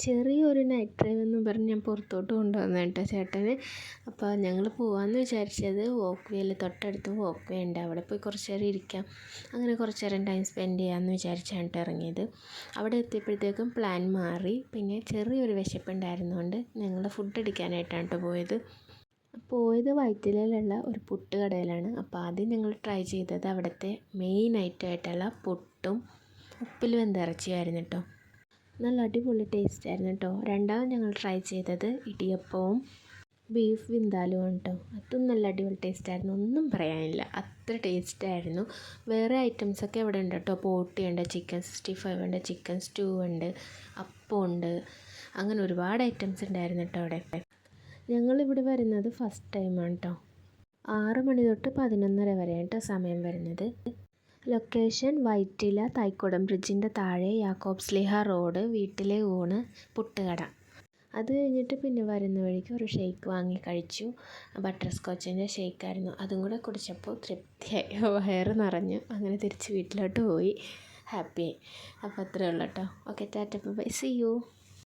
ചെറിയൊരു night drive എന്നും പറഞ്ഞ് ഞാൻ പുറത്തോട്ട് കൊണ്ടുവന്ന കേട്ടോ ചേട്ടന്. അപ്പോൾ ഞങ്ങൾ പോകാമെന്ന് വിചാരിച്ചത് വോക്ക് വേയിൽ തൊട്ടടുത്ത് വോക്ക് വേ ഉണ്ട്, അവിടെ പോയി കുറച്ച് നേരം ഇരിക്കാം, അങ്ങനെ കുറച്ച് നേരം ടൈം സ്പെൻഡ് ചെയ്യാമെന്ന് വിചാരിച്ചാണ് ഇറങ്ങിയത്. അവിടെ എത്തിയപ്പോഴത്തേക്കും പ്ലാൻ മാറി. പിന്നെ ചെറിയൊരു വിശപ്പുണ്ടായിരുന്നുകൊണ്ട് ഞങ്ങൾ ഫുഡ് അടിക്കാനായിട്ടാണ് കേട്ടോ പോയത് വൈറ്റിലയിലുള്ള ഒരു പുട്ട് കടയിലാണ്. അപ്പോൾ ആദ്യം ഞങ്ങൾ ട്രൈ ചെയ്തത് അവിടുത്തെ മെയിൻ ഐറ്റമായിട്ടുള്ള പുട്ടും ഉപ്പിൽ വെന്ത ഇറച്ചിയായിരുന്നു കേട്ടോ. നല്ല അടിപൊളി ടേസ്റ്റ് ആയിരുന്നു കേട്ടോ. രണ്ടാമത് ഞങ്ങൾ ട്രൈ ചെയ്തത് ഇടിയപ്പവും ബീഫ് വിന്താലുമാണ് കേട്ടോ. അതും നല്ല അടിപൊളി ടേസ്റ്റ് ആയിരുന്നു, ഒന്നും പറയാനില്ല, അത്ര ടേസ്റ്റ് ആയിരുന്നു. വേറെ ഐറ്റംസൊക്കെ ഇവിടെ ഉണ്ട് കേട്ടോ. പോട്ടിയുണ്ട്, ചിക്കൻ 65 ഉണ്ട്, ചിക്കൻ സ്റ്റൂ ഉണ്ട്, അപ്പമുണ്ട്, അങ്ങനെ ഒരുപാട് ഐറ്റംസ് ഉണ്ടായിരുന്നു കേട്ടോ അവിടെ. ഞങ്ങളിവിടെ വരുന്നത് ഫസ്റ്റ് ടൈമാണ് കേട്ടോ. 6 മണി തൊട്ട് 11:30 വരെ കേട്ടോ സമയം വരുന്നത്. ലൊക്കേഷൻ വൈറ്റില തൈക്കുടം ബ്രിഡ്ജിൻ്റെ താഴെ യാക്കോബ്സ്ലിഹ റോഡ്, വീട്ടിലെ ഊണ്, പുട്ടുകട. അത് കഴിഞ്ഞിട്ട് പിന്നെ വരുന്ന വഴിക്ക് ഒരു ഷേക്ക് വാങ്ങി കഴിച്ചു. ബട്ടർ സ്കോച്ചിൻ്റെ ഷേക്കായിരുന്നു. അതും കൂടെ കുടിച്ചപ്പോൾ തൃപ്തിയായി, വയറ് നിറഞ്ഞു. അങ്ങനെ തിരിച്ച് വീട്ടിലോട്ട് പോയി, ഹാപ്പിയായി. അപ്പോൾ അത്രയേ ഉള്ളൂ കേട്ടോ. Okay, tata bye, see U.